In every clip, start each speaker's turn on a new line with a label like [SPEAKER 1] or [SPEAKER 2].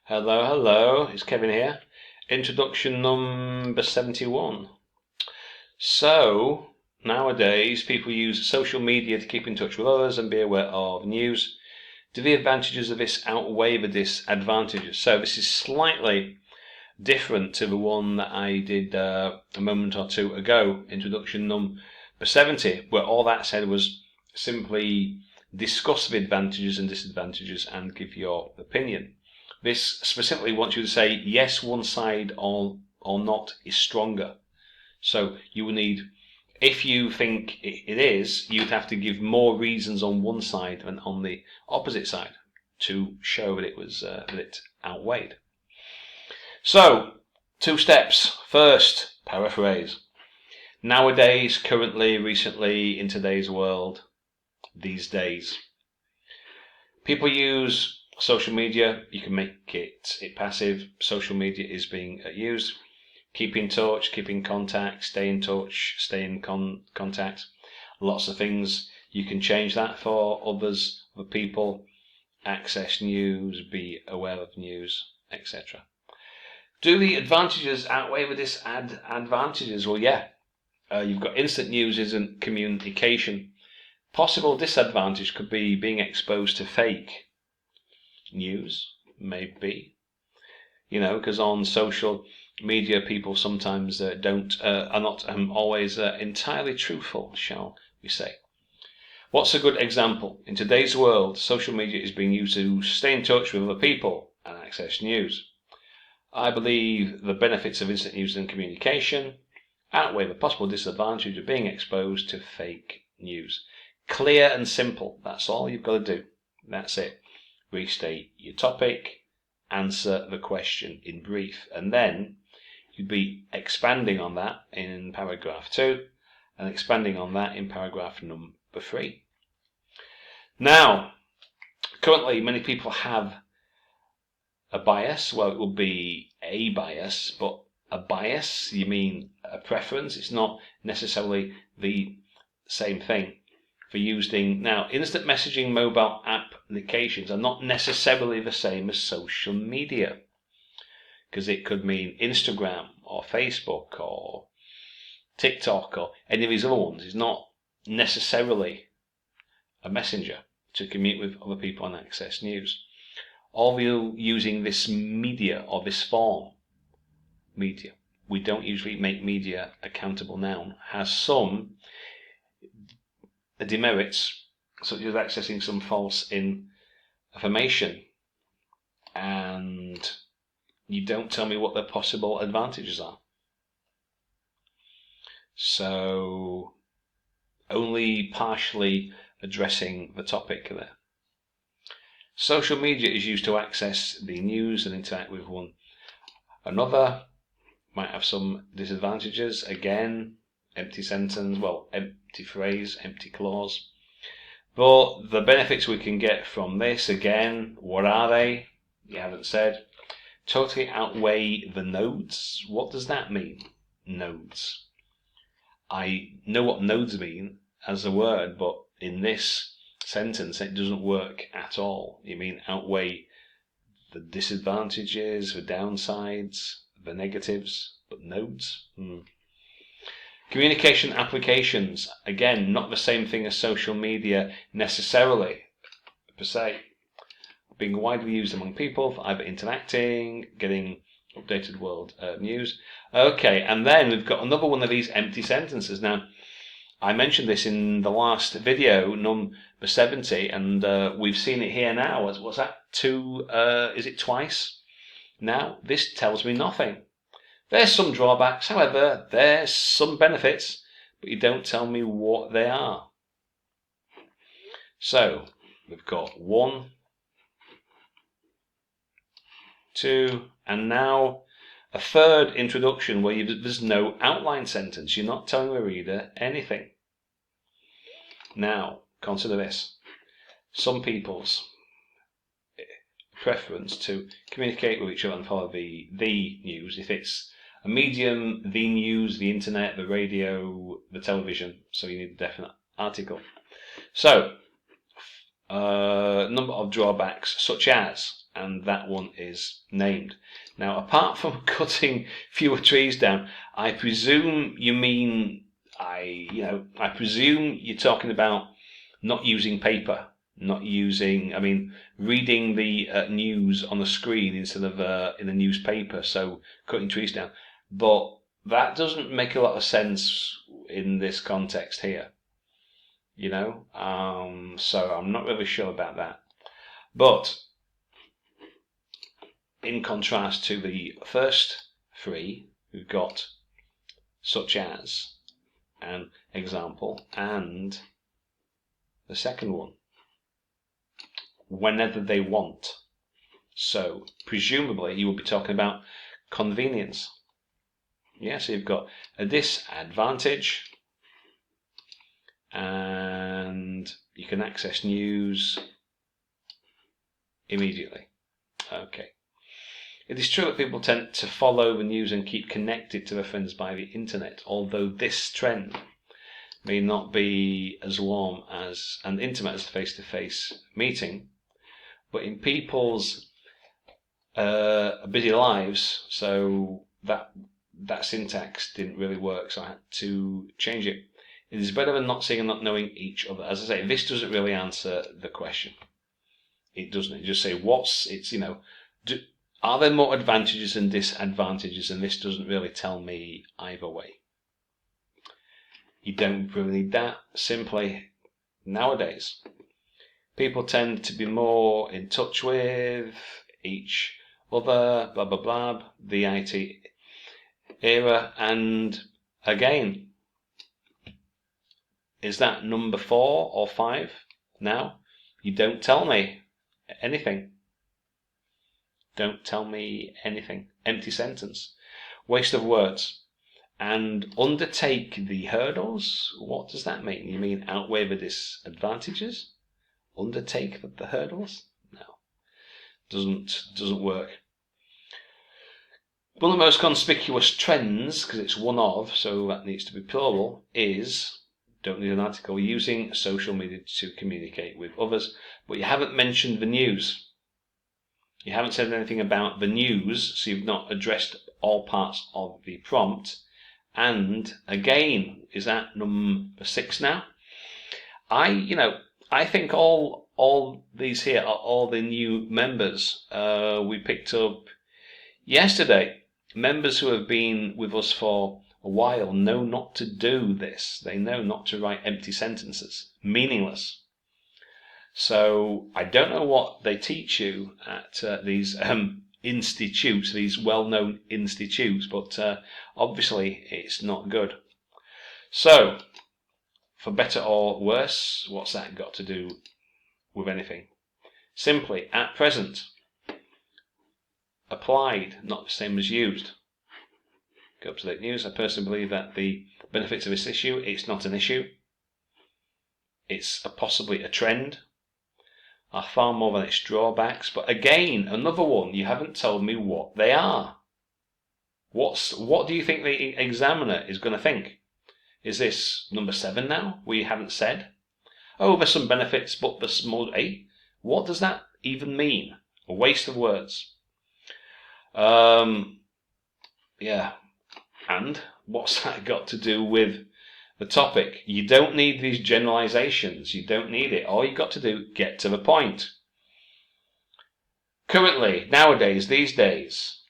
[SPEAKER 1] Hello, hello, it's Kevin here. Introduction number 71. So, nowadays people use social media to keep in touch with others and be aware of news. Do the advantages of this outweigh the disadvantages? So this is slightly different to the one that I did a moment or two ago, introduction number 70, where all that said was simply discuss the advantages and disadvantages and give your opinion. This specifically wants you to say yes, one side or not is stronger. So you will need, if you think it is, you'd have to give more reasons on one side than on the opposite side to show that it outweighed. So, 2 steps. First, paraphrase. Nowadays, currently, recently, in today's world, these days, people use social media. You can make it passive. Social media is being used. Keep in touch, keep in contact, stay in touch, stay in contact. Lots of things. You can change that for others, other people. Access news, be aware of news, etc. Do the advantages outweigh the disadvantages? Well, yeah. You've got instant news isn't communication. Possible disadvantage could be being exposed to fake news, maybe. Because on social media, people sometimes are not always entirely truthful, shall we say. What's a good example? In today's world, social media is being used to stay in touch with other people and access news. I believe the benefits of instant news and communication outweigh the possible disadvantage of being exposed to fake news. Clear and simple. That's all you've got to do. That's it. Restate your topic, answer the question in brief, and then you'd be expanding on that in paragraph 2 and expanding on that in paragraph number 3. Now, currently many people have a bias. Well, it would be a bias, but a bias, you mean a preference. It's not necessarily the same thing for using. Now, instant messaging mobile applications are not necessarily the same as social media, because it could mean Instagram or Facebook or TikTok or any of these other ones. It's not necessarily a messenger to communicate with other people and access news. All you using this media or this form, media, we don't usually make media a countable noun, has some demerits, such as accessing some false information, and you don't tell me what the possible advantages are. So, only partially addressing the topic there. Social media is used to access the news and interact with one another. Might have some disadvantages. Again, empty sentence, well, empty phrase, empty clause. But the benefits we can get from this, again, what are they? You haven't said. Totally outweigh the nodes. What does that mean? Nodes. I know what nodes mean as a word, but in this sentence it doesn't work at all. You mean outweigh the disadvantages, the downsides, the negatives, but nodes? Communication applications, again, not the same thing as social media necessarily, per se. Being widely used among people for either interacting, getting updated world news. Okay, and then we've got another one of these empty sentences. Now, I mentioned this in the last video, number 70, and we've seen it here now. What's that? Is it twice? Now, this tells me nothing. There's some drawbacks, however, there's some benefits, but you don't tell me what they are. So, we've got 1, 2, and now a third introduction where there's no outline sentence. You're not telling the reader anything. Now, consider this. Some people's preference to communicate with each other and follow the news, if it's a medium, the news, the internet, the radio, the television, so you need a definite article. So, number of drawbacks, such as and that one is named. Now, apart from cutting fewer trees down, I presume you mean, I presume you're talking about not using paper, reading the news on the screen instead of in a newspaper, so cutting trees down. But that doesn't make a lot of sense in this context here, so I'm not really sure about that. But in contrast to the first three, we've got such as, an example, and the second one, whenever they want. So presumably you will be talking about convenience. Yeah, so you've got a disadvantage, and you can access news immediately. Okay. It is true that people tend to follow the news and keep connected to their friends by the internet, although this trend may not be as warm as and intimate as a face-to-face meeting. But in people's busy lives, so that syntax didn't really work, so I had to change it. It is better than not seeing and not knowing each other. As I say, this doesn't really answer the question. It doesn't. It just say are there more advantages and disadvantages, and this doesn't really tell me either way. You don't really need that. Simply, nowadays, people tend to be more in touch with each other, blah, blah, blah, the IT era. And again, is that number 4 or 5 now? You don't tell me anything. Don't tell me anything. Empty sentence. Waste of words. And undertake the hurdles? What does that mean? You mean outweigh the disadvantages? Undertake the hurdles? No. Doesn't work. One of the most conspicuous trends, because it's one of, so that needs to be plural, is, don't need an article, using social media to communicate with others. But you haven't mentioned the news. You haven't said anything about the news, so you've not addressed all parts of the prompt. And again, is that number 6 now? I think all these here are all the new members we picked up yesterday. Members who have been with us for a while know not to do this. They know not to write empty sentences, meaningless. So I don't know what they teach you at these institutes, these well-known institutes, but obviously it's not good. So, for better or worse, what's that got to do with anything? Simply, at present, applied, not the same as used. Go up to date news. I personally believe that the benefits of this issue, it's not an issue. It's possibly a trend. Are far more than its drawbacks. But again, another one, you haven't told me what they are. What do you think the examiner is going to think? Is this number 7 now? We haven't said. Oh, there's some benefits, but the small what does that even mean? A waste of words. Yeah. And what's that got to do with the topic? You don't need these generalizations. You don't need it. All you've got to do, get to the point. Currently, nowadays, these days,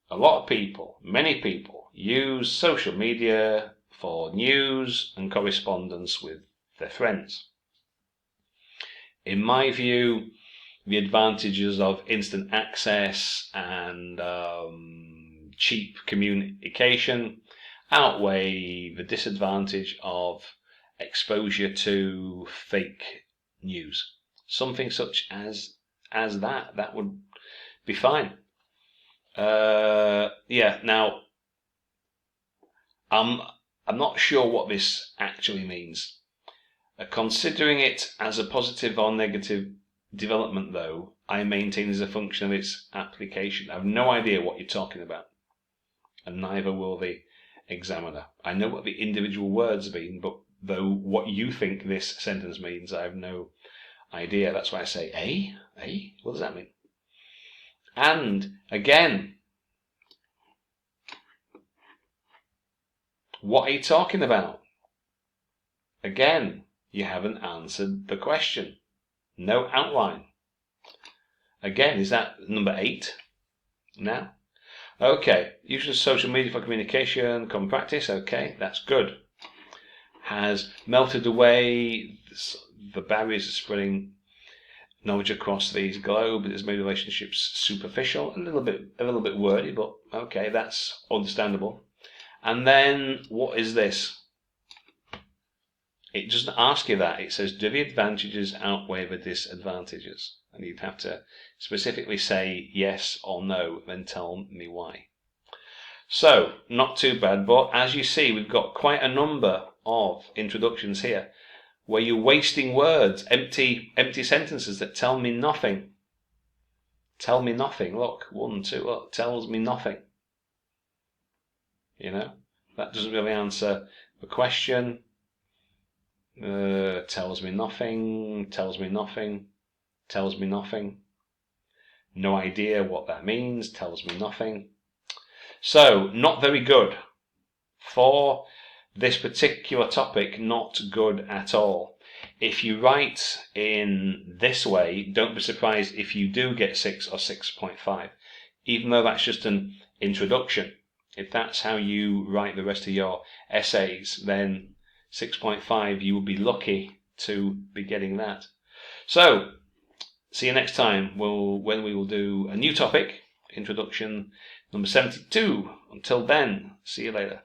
[SPEAKER 1] a lot of people, many people, use social media for news and correspondence with their friends. In my view, the advantages of instant access and cheap communication outweigh the disadvantage of exposure to fake news. Something such as that would be fine. Now I'm not sure what this actually means. Considering it as a positive or negative development, though, I maintain as a function of its application. I have no idea what you're talking about, and neither will the examiner. I know what the individual words mean, but though what you think this sentence means, I have no idea. That's why I say, what does that mean? And again, what are you talking about? Again, you haven't answered the question. No outline. Again, is that number 8 now? Okay, use of social media for communication, common practice. Okay, that's good. Has melted away the barriers of spreading knowledge across the globe. It has made relationships superficial, a little bit wordy, but okay, that's understandable. And then what is this? It doesn't ask you that. It says, do the advantages outweigh the disadvantages? And you'd have to specifically say yes or no, then tell me why. So, not too bad, but as you see, we've got quite a number of introductions here where you're wasting words, empty sentences that tell me nothing. Tell me nothing. Look, 1, 2, look, tells me nothing. You know, that doesn't really answer the question. Tells me nothing, tells me nothing, tells me nothing. No idea what that means, tells me nothing. So, not very good. For this particular topic, not good at all. If you write in this way, don't be surprised if you do get 6 or 6.5, even though that's just an introduction. If that's how you write the rest of your essays, then 6.5, you will be lucky to be getting that. So, see you next time when we will do a new topic, introduction number 72. Until then, see you later.